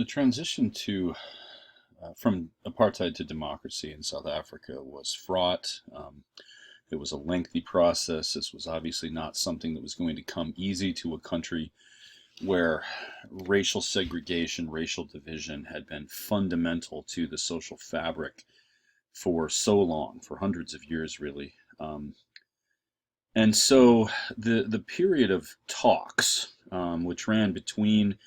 The transition to from apartheid to democracy in South Africa was fraught. It was a lengthy process. This was obviously not something that was going to come easy to a country where racial segregation, racial division had been fundamental to the social fabric for so long, for hundreds of years, really. And so the period of talks, which ran between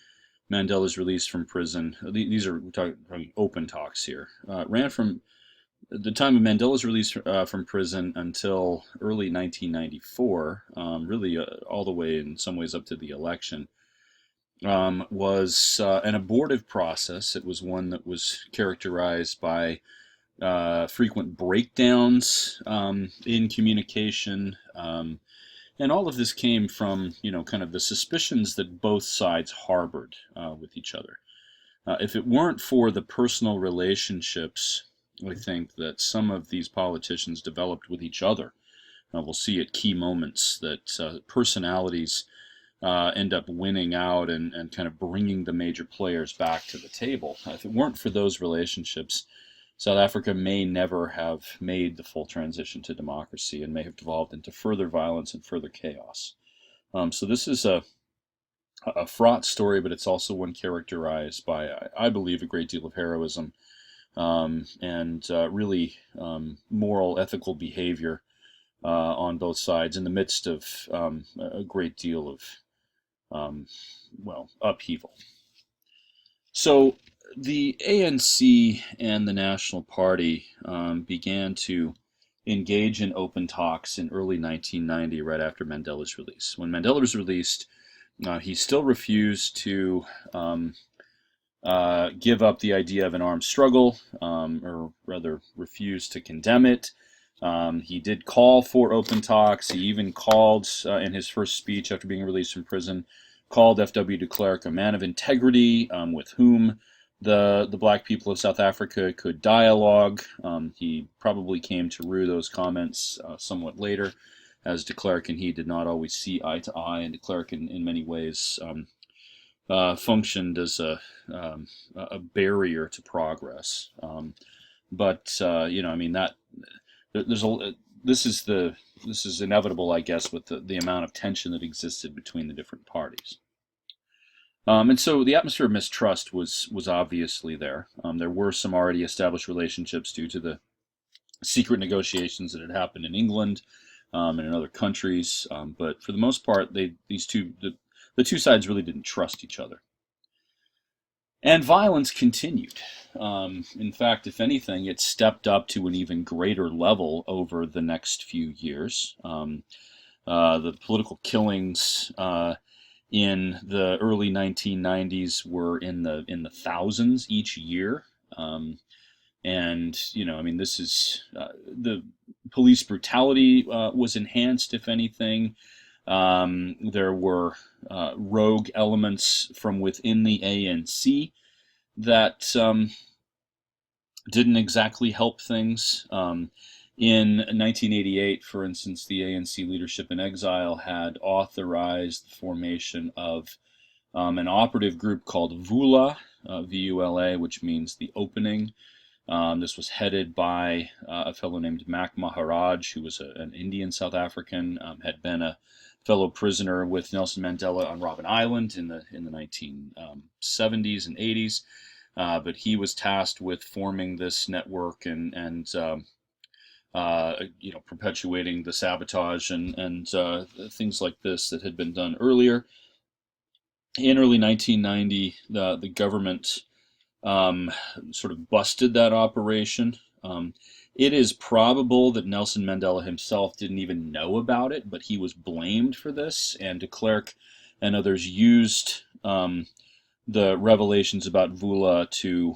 Mandela's release from prison, these are we're talking open talks here, ran from the time of Mandela's release from prison until early 1994, really all the way in some ways up to the election, was an abortive process. It was one that was characterized by frequent breakdowns in communication. And all of this came from, kind of the suspicions that both sides harbored with each other. If it weren't for the personal relationships, I think that some of these politicians developed with each other. We'll see at key moments that personalities end up winning out and kind of bringing the major players back to the table. If it weren't for those relationships, South Africa may never have made the full transition to democracy and may have devolved into further violence and further chaos. So this is a fraught story, but it's also one characterized by, I believe, a great deal of heroism and really moral, ethical behavior on both sides in the midst of a great deal of, upheaval. So the ANC and the National Party began to engage in open talks in early 1990, right after Mandela's release. When Mandela was released, he still refused to give up the idea of an armed struggle, or rather refused to condemn it. He did call for open talks. He even called, in his first speech after being released from prison, called F.W. de Klerk a man of integrity with whom the black people of South Africa could dialogue. He probably came to rue those comments somewhat later, as de Klerk and he did not always see eye to eye, and de Klerk in many ways functioned as a barrier to progress. But I mean that there's a this is inevitable, I guess, with the amount of tension that existed between the different parties. And so the atmosphere of mistrust was obviously there. There were some already established relationships due to the secret negotiations that had happened in England and in other countries. But for the most part, the two sides really didn't trust each other. And violence continued. In fact, if anything, it stepped up to an even greater level over the next few years. The political killings in the early 1990s were in the thousands each year. And I mean, this is the police brutality was enhanced, if anything. There were rogue elements from within the ANC that didn't exactly help things. In 1988, for instance, the ANC leadership in exile had authorized the formation of an operative group called VULA, VULA, which means the opening. This was headed by a fellow named Mac Maharaj, who was an Indian South African, had been a fellow prisoner with Nelson Mandela on Robben Island in the 1970s and 80s. But he was tasked with forming this network and perpetuating the sabotage and things like this that had been done earlier. In early 1990, the government sort of busted that operation. It is probable that Nelson Mandela himself didn't even know about it, but he was blamed for this, and de Klerk and others used the revelations about VULA to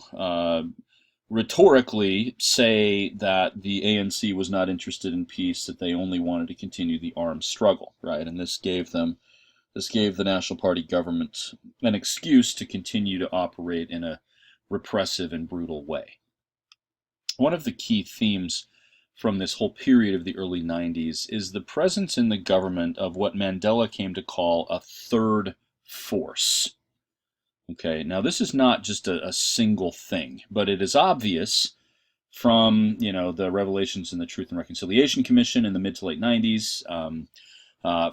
rhetorically say that the ANC was not interested in peace, that they only wanted to continue the armed struggle, right? And this gave the National Party government an excuse to continue to operate in a repressive and brutal way. One of the key themes from this whole period of the early 90s is the presence in the government of what Mandela came to call a third force. Okay, now this is not just a single thing, but it is obvious from the revelations in the Truth and Reconciliation Commission in the mid to late 90s,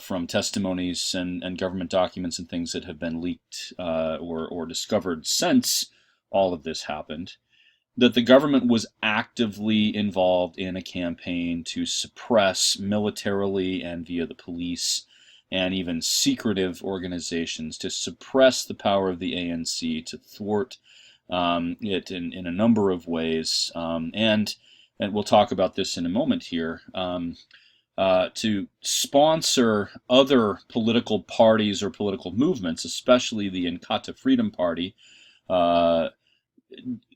from testimonies and government documents and things that have been leaked or discovered since all of this happened, that the government was actively involved in a campaign to suppress militarily and via the police and even secretive organizations to suppress the power of the ANC, to thwart it in a number of ways. And we'll talk about this in a moment here. To sponsor other political parties or political movements, especially the Inkatha Freedom Party, uh,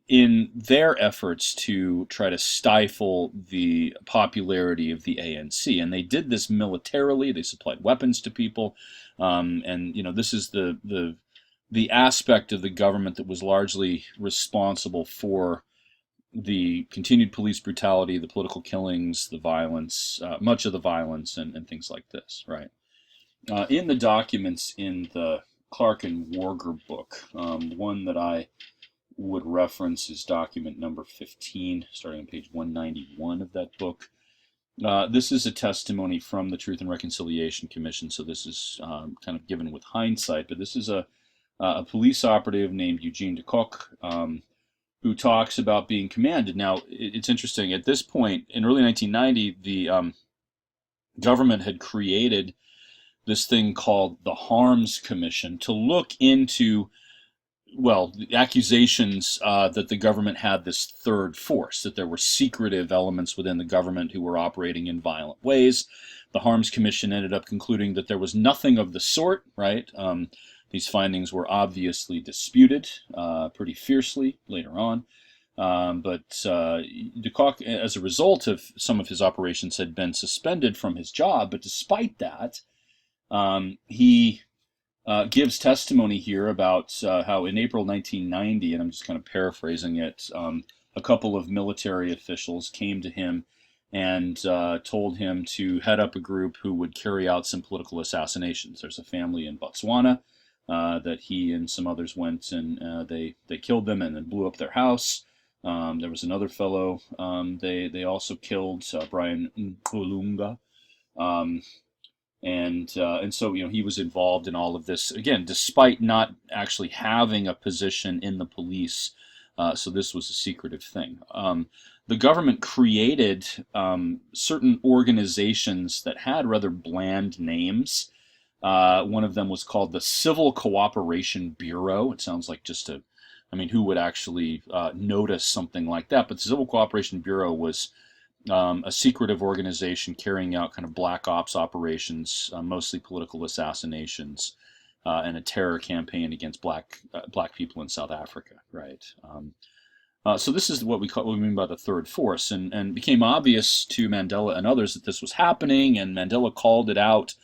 in their efforts to try to stifle the popularity of the ANC. And they did this militarily. They supplied weapons to people. And this is the aspect of the government that was largely responsible for the continued police brutality, the political killings, the violence, much of the violence, and things like this, right? In the documents in the Clark and Warger book, one that I would reference is document number 15, starting on page 191 of that book. This is a testimony from the Truth and Reconciliation Commission, so this is kind of given with hindsight, but this is a police operative named Eugene de Kock, who talks about being commanded. Now, it's interesting. At this point, in early 1990, the government had created this thing called the Harms Commission to look into, well, the accusations that the government had this third force, that there were secretive elements within the government who were operating in violent ways. The Harms Commission ended up concluding that there was nothing of the sort, right? These findings were obviously disputed pretty fiercely later on. But de Kock, as a result of some of his operations, had been suspended from his job. But despite that, he gives testimony here about how in April 1990, and I'm just kind of paraphrasing it, a couple of military officials came to him and told him to head up a group who would carry out some political assassinations. There's a family in Botswana that he and some others went and they killed them and then blew up their house. There was another fellow they also killed, Brian Nkulunga. And so he was involved in all of this again, despite not actually having a position in the police. So this was a secretive thing. The government created certain organizations that had rather bland names. One of them was called the Civil Cooperation Bureau. It sounds like who would actually notice something like that? But the Civil Cooperation Bureau was a secretive organization carrying out kind of black ops operations, mostly political assassinations, and a terror campaign against black people in South Africa, right? So this is what we mean by the third force, and became obvious to Mandela and others that this was happening, and Mandela called it out.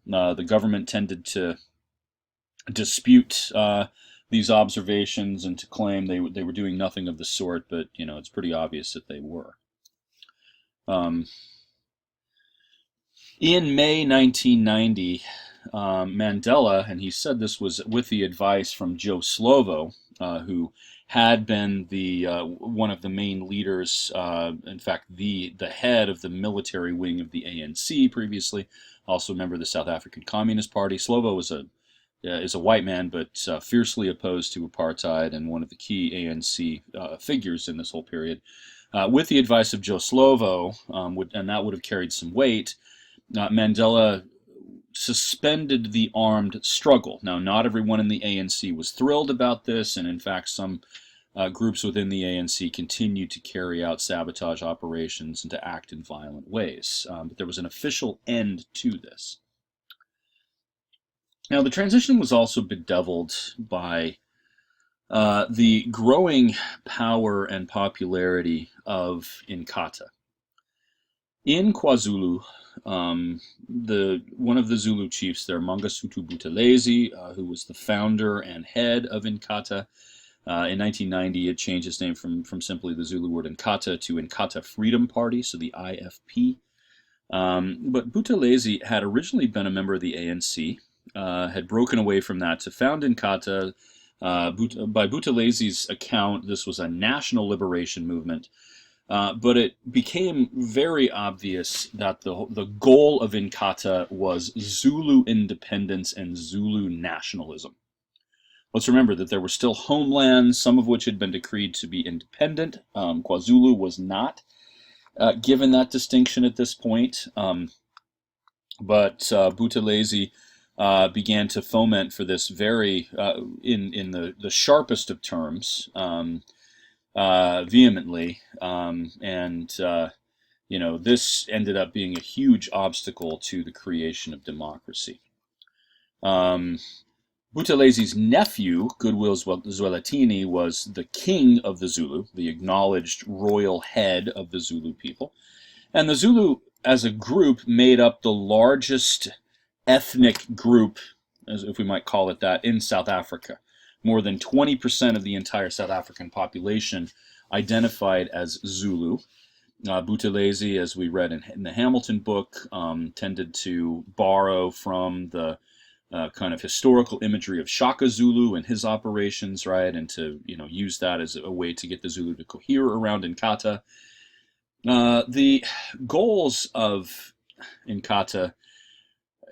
The government tended to dispute these observations and to claim they were doing nothing of the sort, but it's pretty obvious that they were. In May 1990, Mandela, and he said this was with the advice from Joe Slovo, who had been the one of the main leaders, in fact, the head of the military wing of the ANC previously, also a member of the South African Communist Party. Slovo is a white man, but fiercely opposed to apartheid and one of the key ANC figures in this whole period. With the advice of Joe Slovo, and that would have carried some weight, Mandela suspended the armed struggle. Now, not everyone in the ANC was thrilled about this, and in fact, some groups within the ANC continued to carry out sabotage operations and to act in violent ways. But there was an official end to this. Now, the transition was also bedeviled by the growing power and popularity of Inkatha. In KwaZulu, one of the Zulu chiefs there, Mangosuthu Buthelezi, who was the founder and head of Inkatha, in 1990 it changed its name from simply the Zulu word Inkatha to Inkatha Freedom Party, so the IFP. But Buthelezi had originally been a member of the ANC, had broken away from that to found Inkatha, By Buthelezzi's account, this was a national liberation movement, but it became very obvious that the goal of Inkatha was Zulu independence and Zulu nationalism. Let's remember that there were still homelands, some of which had been decreed to be independent. KwaZulu was not given that distinction at this point, but Buthelezi began to foment for this very, in the sharpest of terms, vehemently, and this ended up being a huge obstacle to the creation of democracy. Buthelezzi's nephew, Goodwill Zwelithini, was the king of the Zulu, the acknowledged royal head of the Zulu people. And the Zulu, as a group, made up the largest ethnic group, as if we might call it that, in South Africa. More than 20% of the entire South African population identified as Zulu. Buthelezi, as we read in the Hamilton book, tended to borrow from the kind of historical imagery of Shaka Zulu and his operations, right, and to use that as a way to get the Zulu to cohere around Inkatha. The goals of Inkatha,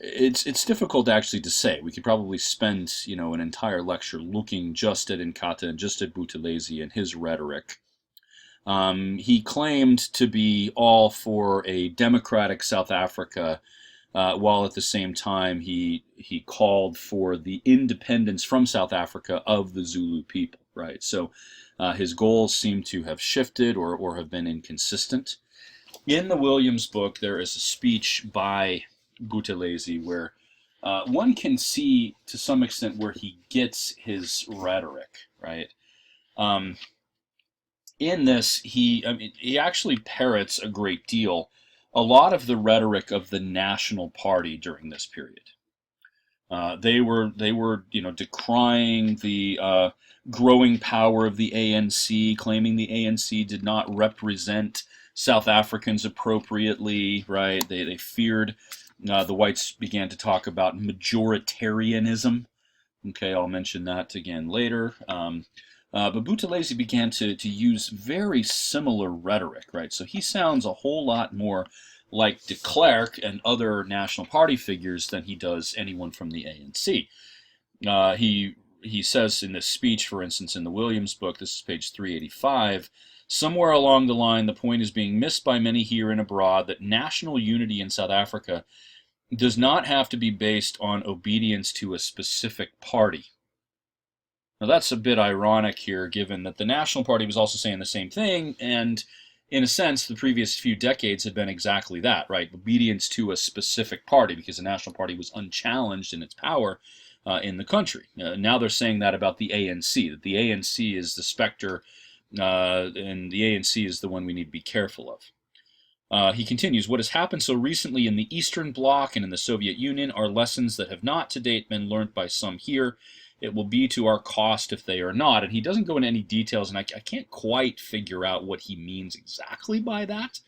it's difficult actually to say. We could probably spend an entire lecture looking just at Inkatha and just at Buthelezi and his rhetoric. He claimed to be all for a democratic South Africa, while at the same time he called for the independence from South Africa of the Zulu people, right? So his goals seem to have shifted or have been inconsistent. In the Williams book, there is a speech by Buthelezi where one can see to some extent where he gets his rhetoric, right? In this, he actually parrots a great deal a lot of the rhetoric of the National Party during this period. They were decrying the growing power of the ANC, claiming the ANC did not represent South Africans appropriately, right? They feared, the whites began to talk about majoritarianism. Okay, I'll mention that again later. But Buthelezi began to use very similar rhetoric, right? So he sounds a whole lot more like de Klerk and other National Party figures than he does anyone from the ANC. He says in this speech, for instance, in the Williams book, this is page 385, somewhere along the line, the point is being missed by many here and abroad that national unity in South Africa does not have to be based on obedience to a specific party. Now that's a bit ironic here, given that the National Party was also saying the same thing, and in a sense, the previous few decades had been exactly that, right? Obedience to a specific party, because the National Party was unchallenged in its power in the country. Now they're saying that about the ANC, that the ANC is the specter, and the ANC is the one we need to be careful of. He continues, what has happened so recently in the Eastern Bloc and in the Soviet Union are lessons that have not to date been learnt by some here. It will be to our cost if they are not. And he doesn't go into any details, and I can't quite figure out what he means exactly by that.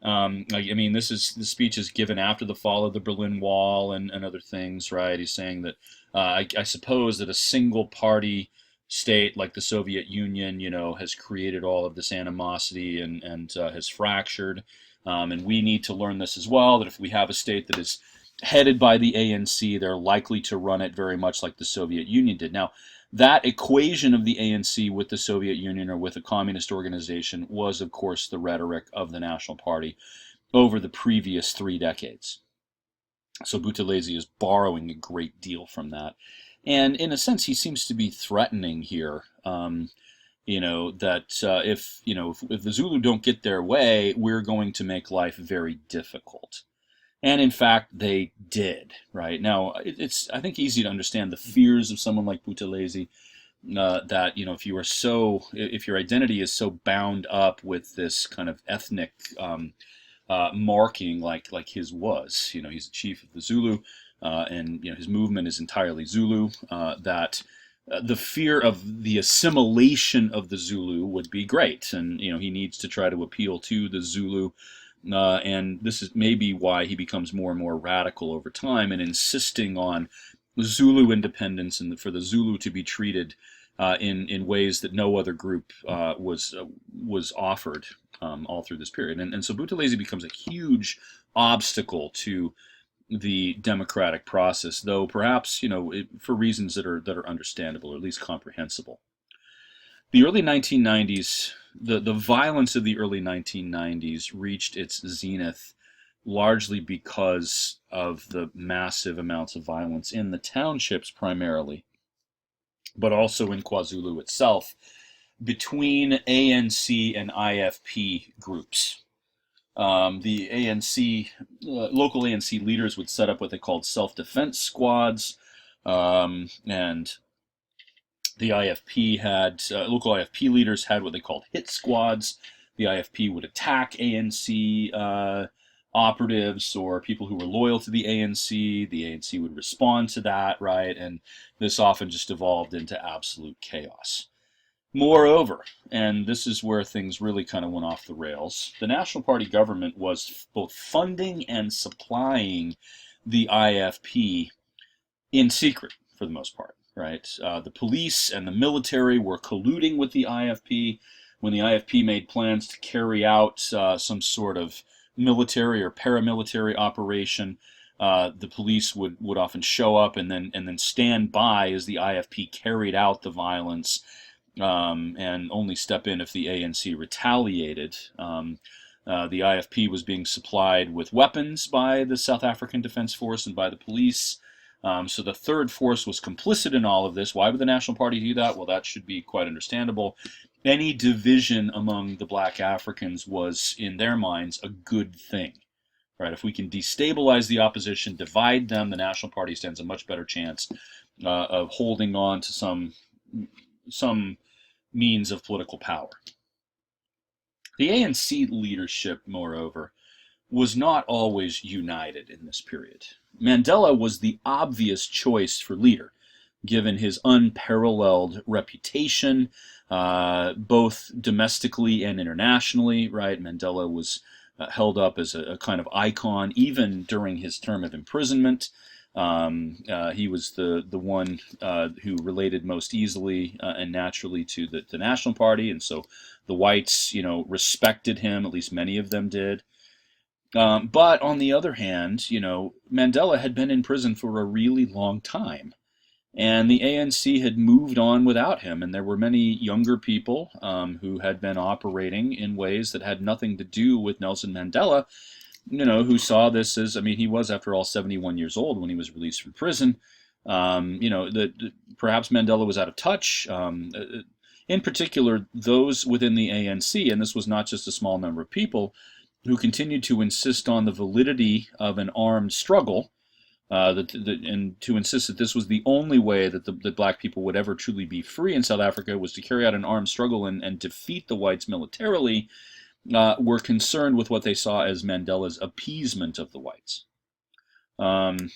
The speech is given after the fall of the Berlin Wall and other things, right? He's saying that I suppose that a single party state like the Soviet Union, has created all of this animosity and has fractured. And we need to learn this as well, that if we have a state that is headed by the ANC, they're likely to run it very much like the Soviet Union did. Now, that equation of the ANC with the Soviet Union or with a communist organization was, of course, the rhetoric of the National Party over the previous 3 decades. So Buthelezi is borrowing a great deal from that. And in a sense, he seems to be threatening here, that if the Zulu don't get their way, we're going to make life very difficult. And in fact, they did, right? Now, it's, I think, easy to understand the fears of someone like Buthelezi, that, if your identity is so bound up with this kind of ethnic marking like his was, he's the chief of the Zulu, and his movement is entirely Zulu, that the fear of the assimilation of the Zulu would be great, and he needs to try to appeal to the Zulu. And this is maybe why he becomes more and more radical over time and insisting on Zulu independence and for the Zulu to be treated in ways that no other group was offered all through this period. And so Buthelezi becomes a huge obstacle to the democratic process, though perhaps for reasons that are understandable or at least comprehensible. The early 1990s, the violence of the early 1990s reached its zenith largely because of the massive amounts of violence in the townships primarily, but also in KwaZulu itself, between ANC and IFP groups. The ANC, local ANC leaders would set up what they called self-defense squads, and the IFP had, local IFP leaders had what they called hit squads. The IFP would attack ANC operatives or people who were loyal to the ANC. The ANC would respond to that, right? And this often just evolved into absolute chaos. Moreover, and this is where things really kind of went off the rails, the National Party government was both funding and supplying the IFP in secret for the most part, right? The police and the military were colluding with the IFP. When the IFP made plans to carry out some sort of military or paramilitary operation, the police would often show up and then stand by as the IFP carried out the violence, and only step in if the ANC retaliated. The IFP was being supplied with weapons by the South African Defense Force and by the police. So the third force was complicit in all of this. Why would the National Party do that? Well, that should be quite understandable. Any division among the black Africans was, in their minds, a good thing. Right? If we can destabilize the opposition, divide them, the National Party stands a much better chance of holding on to some means of political power. The ANC leadership, moreover, was not always united in this period. Mandela was the obvious choice for leader, given his unparalleled reputation, both domestically and internationally, right? Mandela was held up as a kind of icon, even during his term of imprisonment. He was the one who related most easily and naturally to the National Party, and so the whites, respected him. At least many of them did. But on the other hand, Mandela had been in prison for a really long time, and the ANC had moved on without him, and there were many younger people who had been operating in ways that had nothing to do with Nelson Mandela, who saw this as, he was, after all, 71 years old when he was released from prison. Perhaps Mandela was out of touch. In particular, those within the ANC, and this was not just a small number of people, who continued to insist on the validity of an armed struggle, and to insist that this was the only way that black people would ever truly be free in South Africa, was to carry out an armed struggle and defeat the whites militarily, were concerned with what they saw as Mandela's appeasement of the whites. On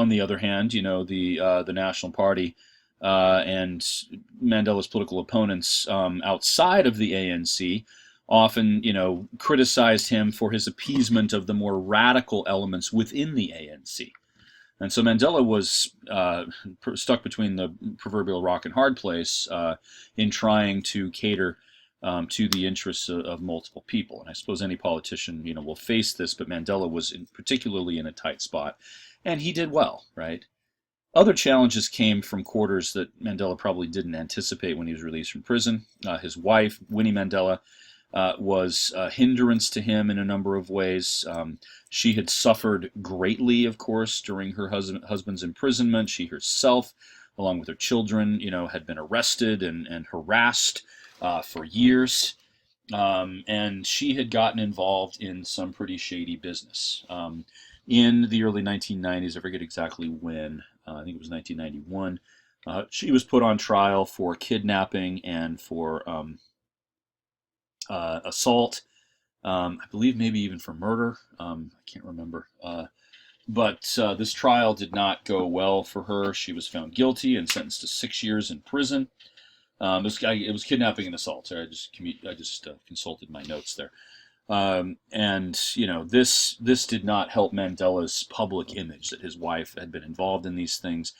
the other hand, the National Party and Mandela's political opponents outside of the ANC often, criticized him for his appeasement of the more radical elements within the ANC. And so Mandela was stuck between the proverbial rock and hard place in trying to cater to the interests of multiple people. And I suppose any politician, will face this, but Mandela was particularly in a tight spot, and he did well, right? Other challenges came from quarters that Mandela probably didn't anticipate when he was released from prison. His wife, Winnie Mandela, was a hindrance to him in a number of ways. She had suffered greatly, of course, during her husband's imprisonment. She herself, along with her children, had been arrested and harassed for years. And she had gotten involved in some pretty shady business. In the early 1990s, I forget exactly when, I think it was 1991, she was put on trial for kidnapping and for assault, I believe maybe even for murder. I can't remember. But this trial did not go well for her. She was found guilty and sentenced to 6 years in prison. It was kidnapping and assault. I just consulted my notes there. And this did not help Mandela's public image, that his wife had been involved in these things.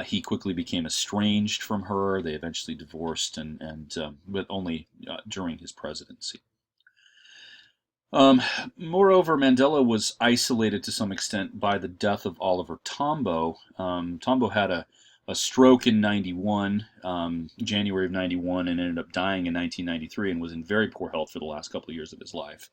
He quickly became estranged from her. They eventually divorced, but only during his presidency. Moreover, Mandela was isolated to some extent by the death of Oliver Tambo. Tambo had a stroke in 91, January of 91, and ended up dying in 1993 and was in very poor health for the last couple of years of his life.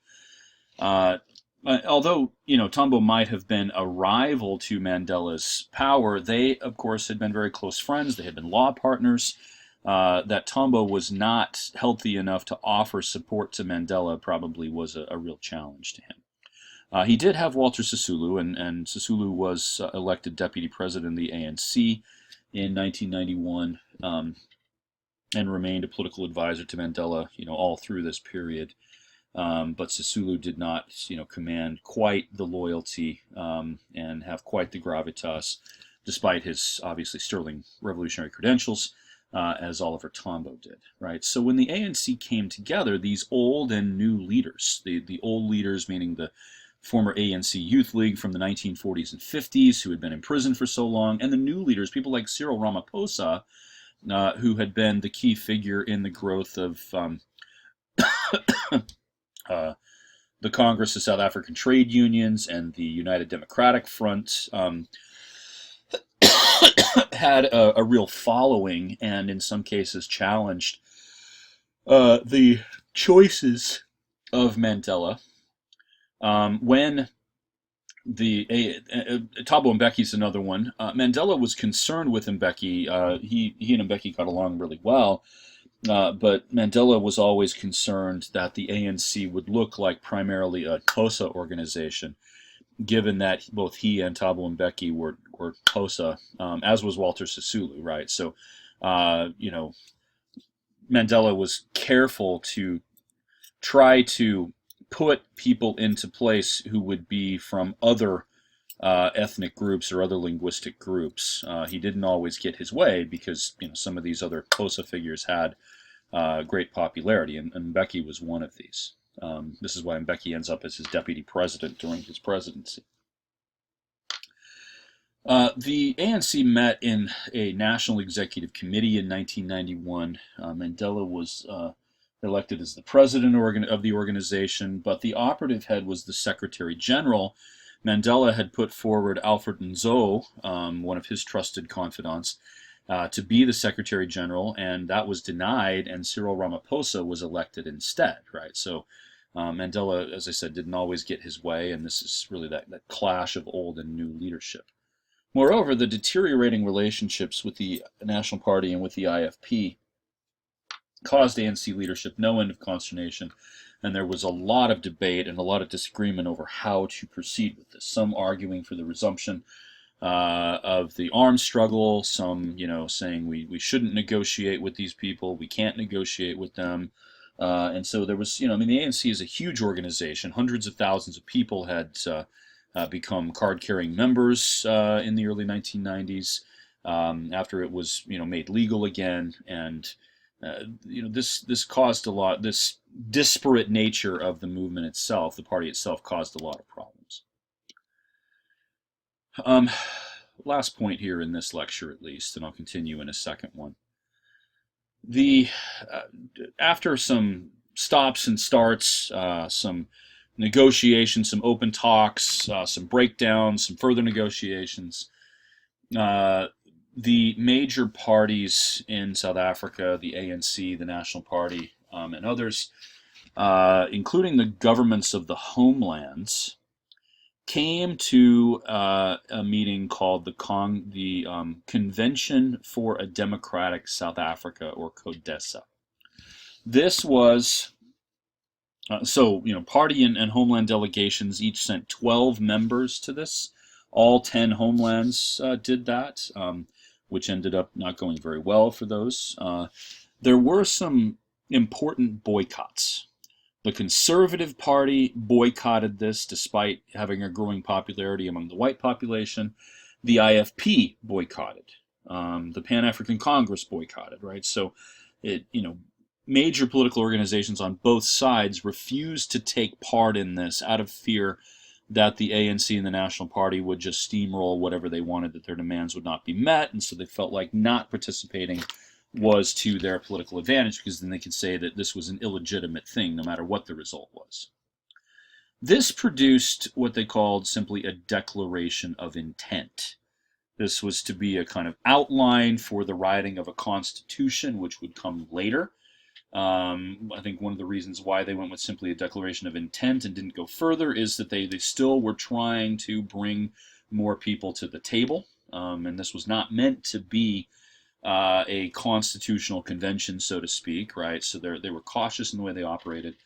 Although, Tambo might have been a rival to Mandela's power, they, of course, had been very close friends. They had been law partners. That Tambo was not healthy enough to offer support to Mandela probably was a real challenge to him. He did have Walter Sisulu, and Sisulu was elected deputy president of the ANC in 1991, and remained a political advisor to Mandela, all through this period. But Sisulu did not, command quite the loyalty and have quite the gravitas, despite his obviously sterling revolutionary credentials, as Oliver Tambo did. Right. So when the ANC came together, these old and new leaders, the old leaders meaning the former ANC Youth League from the 1940s and 50s, who had been in prison for so long, and the new leaders, people like Cyril Ramaphosa, who had been the key figure in the growth of the Congress of South African Trade Unions and the United Democratic Front, had a real following, and in some cases challenged the choices of Mandela. When Thabo Mbeki's another one. Mandela was concerned with Mbeki. He and Mbeki got along really well. But Mandela was always concerned that the ANC would look like primarily a Xhosa organization, given that both he and Thabo Mbeki were Xhosa, as was Walter Sisulu, right? So, Mandela was careful to try to put people into place who would be from other ethnic groups or other linguistic groups. He didn't always get his way because some of these other Xhosa figures had great popularity, and Mbeki was one of these. This is why Mbeki ends up as his deputy president during his presidency. The ANC met in a national executive committee in 1991. Mandela was elected as the president of the organization, but the operative head was the secretary general. Mandela had put forward Alfred Nzo, one of his trusted confidants, to be the Secretary General, and that was denied, and Cyril Ramaphosa was elected instead, right? So Mandela, as I said, didn't always get his way, and this is really that clash of old and new leadership. Moreover, the deteriorating relationships with the National Party and with the IFP caused ANC leadership no end of consternation, and there was a lot of debate and a lot of disagreement over how to proceed with this. Some arguing for the resumption of the armed struggle, some saying we shouldn't negotiate with these people, we can't negotiate with them, and so there was the ANC is a huge organization. Hundreds of thousands of people had become card-carrying members in the early 1990s after it was made legal again, and this caused a lot. This disparate nature of the movement itself, the party itself, caused a lot of problems. Last point here in this lecture, at least, and I'll continue in a second one. After some stops and starts, some negotiations, some open talks, some breakdowns, some further negotiations, the major parties in South Africa, the ANC, the National Party, and others, including the governments of the homelands, came to a meeting called the Convention for a Democratic South Africa, or CODESA. This was party and homeland delegations each sent 12 members to this. All 10 homelands did that, which ended up not going very well for those. There were some important boycotts. The Conservative Party boycotted this despite having a growing popularity among the white population. The IFP boycotted. The Pan-African Congress boycotted, right? So, major political organizations on both sides refused to take part in this out of fear that the ANC and the National Party would just steamroll whatever they wanted, that their demands would not be met, and so they felt like not participating was to their political advantage, because then they could say that this was an illegitimate thing no matter what the result was. This produced what they called simply a declaration of intent. This was to be a kind of outline for the writing of a constitution, which would come later. I think one of the reasons why they went with simply a declaration of intent and didn't go further is that they still were trying to bring more people to the table. And this was not meant to be a constitutional convention, so to speak, right? So they were cautious in the way they operated.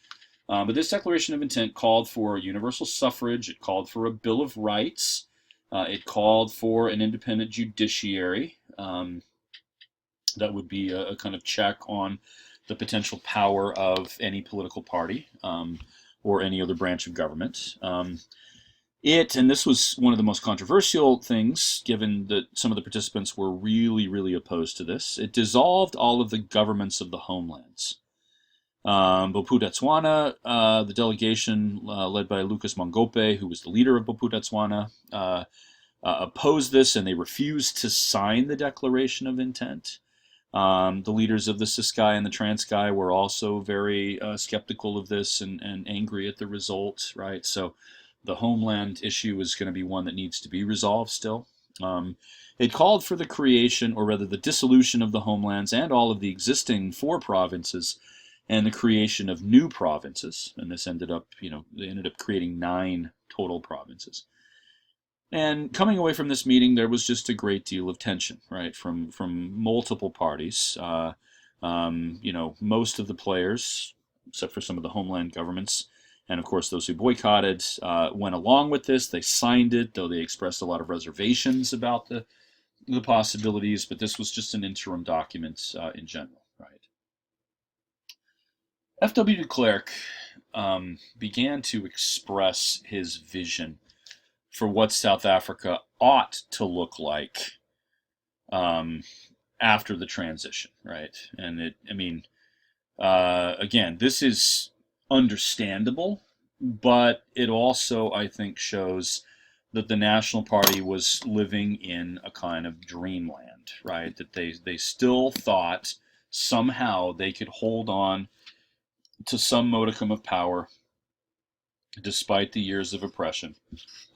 But this declaration of intent called for universal suffrage. It called for a Bill of Rights. It called for an independent judiciary that would be a kind of check on the potential power of any political party or any other branch of government. And this was one of the most controversial things, given that some of the participants were really, really opposed to this. It dissolved all of the governments of the homelands. Bophuthatswana, the delegation led by Lucas Mongope, who was the leader of Bophuthatswana, opposed this, and they refused to sign the Declaration of Intent. The leaders of the Ciskei and the Transkei were also very skeptical of this and angry at the result, right? So the homeland issue is going to be one that needs to be resolved still. It called for the creation, or rather the dissolution of the homelands and all of the existing 4 provinces, and the creation of new provinces. And this ended up, they ended up creating 9 total provinces. And coming away from this meeting, there was just a great deal of tension, right, from multiple parties. Most of the players, except for some of the homeland governments, and of course those who boycotted, went along with this. They signed it, though they expressed a lot of reservations about the possibilities. But this was just an interim document in general, right? F.W. de Klerk began to express his vision for what South Africa ought to look like after the transition, right? And again, this is understandable, but it also, I think, shows that the National Party was living in a kind of dreamland, right? That they still thought somehow they could hold on to some modicum of power despite the years of oppression,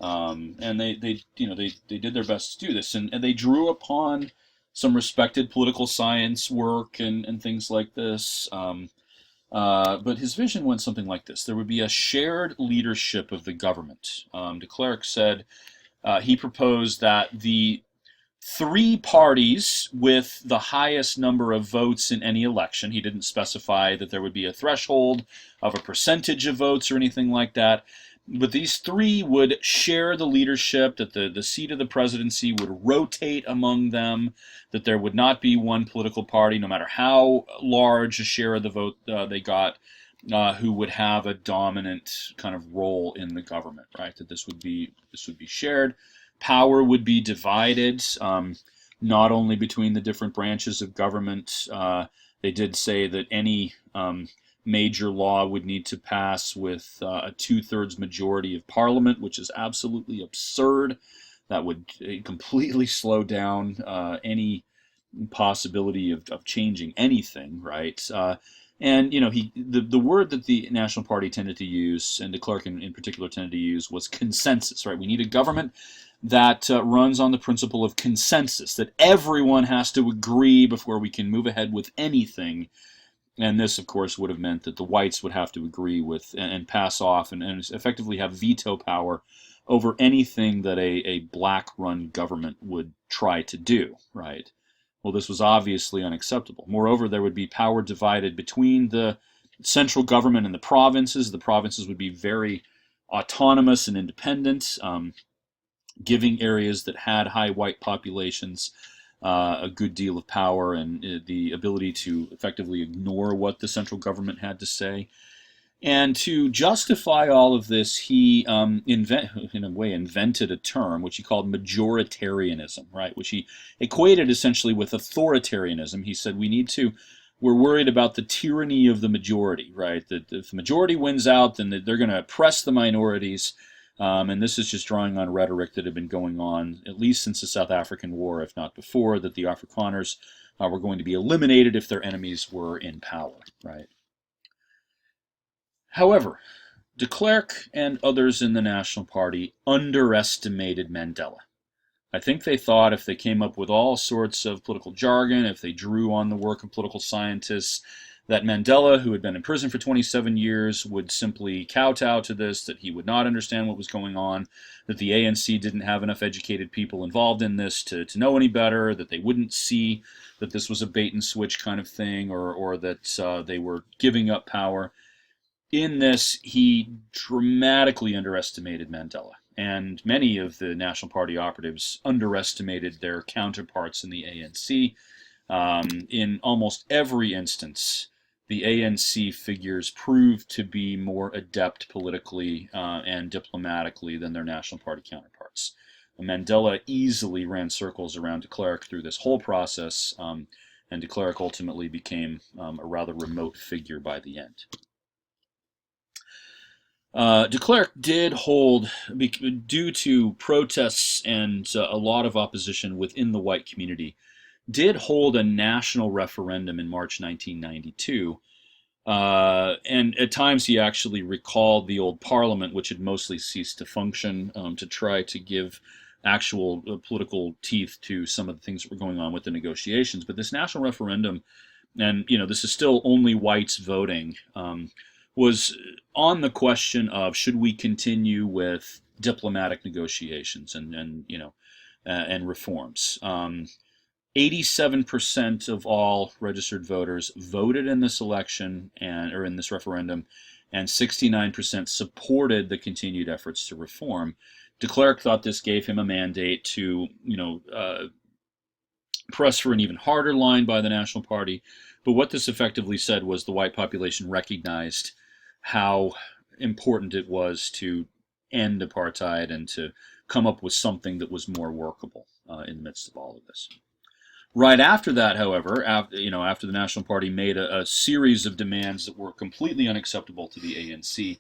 and they did their best to do this, and they drew upon some respected political science work and things like this. But his vision went something like this: there would be a shared leadership of the government. De Klerk said he proposed that the 3 parties with the highest number of votes in any election — he didn't specify that there would be a threshold of a percentage of votes or anything like that — but these 3 would share the leadership, that the seat of the presidency would rotate among them, that there would not be one political party, no matter how large a share of the vote they got, who would have a dominant kind of role in the government, right? That this would be shared. Power would be divided, not only between the different branches of government. They did say that any major law would need to pass with a 2/3 majority of Parliament, which is absolutely absurd. That would completely slow down any possibility of changing anything, right? And the word that the National Party tended to use, and de Klerk in particular tended to use, was consensus, right? We need a government that runs on the principle of consensus, that everyone has to agree before we can move ahead with anything. And this, of course, would have meant that the whites would have to agree with and pass off and effectively have veto power over anything that a black-run government would try to do, right? Well, this was obviously unacceptable. Moreover, there would be power divided between the central government and the provinces. The provinces would be very autonomous and independent, giving areas that had high white populations a good deal of power and the ability to effectively ignore what the central government had to say. And to justify all of this, he invented a term which he called majoritarianism, right? Which he equated essentially with authoritarianism. He said we're worried about the tyranny of the majority, right? That if the majority wins out, then they're going to oppress the minorities. And this is just drawing on rhetoric that had been going on at least since the South African War, if not before, that the Afrikaners were going to be eliminated if their enemies were in power, right? However, de Klerk and others in the National Party underestimated Mandela. I think they thought if they came up with all sorts of political jargon, if they drew on the work of political scientists, that Mandela, who had been in prison for 27 years, would simply kowtow to this, that he would not understand what was going on, that the ANC didn't have enough educated people involved in this to know any better, that they wouldn't see that this was a bait and switch kind of thing, or that they were giving up power. In this, he dramatically underestimated Mandela, and many of the National Party operatives underestimated their counterparts in the ANC. In almost every instance, the ANC figures proved to be more adept politically and diplomatically than their National Party counterparts. Mandela easily ran circles around de Klerk through this whole process, and de Klerk ultimately became a rather remote figure by the end. De Klerk did hold, due to protests and a lot of opposition within the white community, did hold a national referendum in March 1992. And at times he actually recalled the old parliament, which had mostly ceased to function, to try to give actual political teeth to some of the things that were going on with the negotiations. But this national referendum, and this is still only whites voting, was on the question of should we continue with diplomatic negotiations and reforms. 87% of all registered voters voted in this election or in this referendum, and 69% supported the continued efforts to reform. De Klerk thought this gave him a mandate to, press for an even harder line by the National Party. But what this effectively said was the white population recognized how important it was to end apartheid and to come up with something that was more workable in the midst of all of this. Right after that, however, after the National Party made a series of demands that were completely unacceptable to the ANC,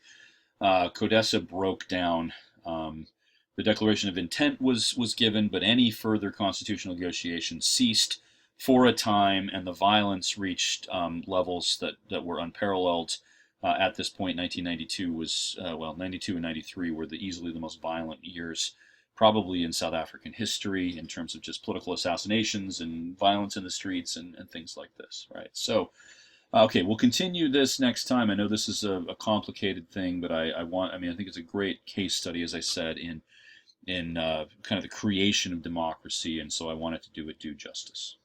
CODESA broke down. The Declaration of Intent was given, but any further constitutional negotiations ceased for a time, and the violence reached levels that were unparalleled. At this point, 1992 was, 92 and 93 were easily the most violent years probably in South African history in terms of just political assassinations and violence in the streets and things like this, right? So, okay, we'll continue this next time. I know this is a complicated thing, but I think it's a great case study, as I said, in kind of the creation of democracy, and so I wanted to do it due justice.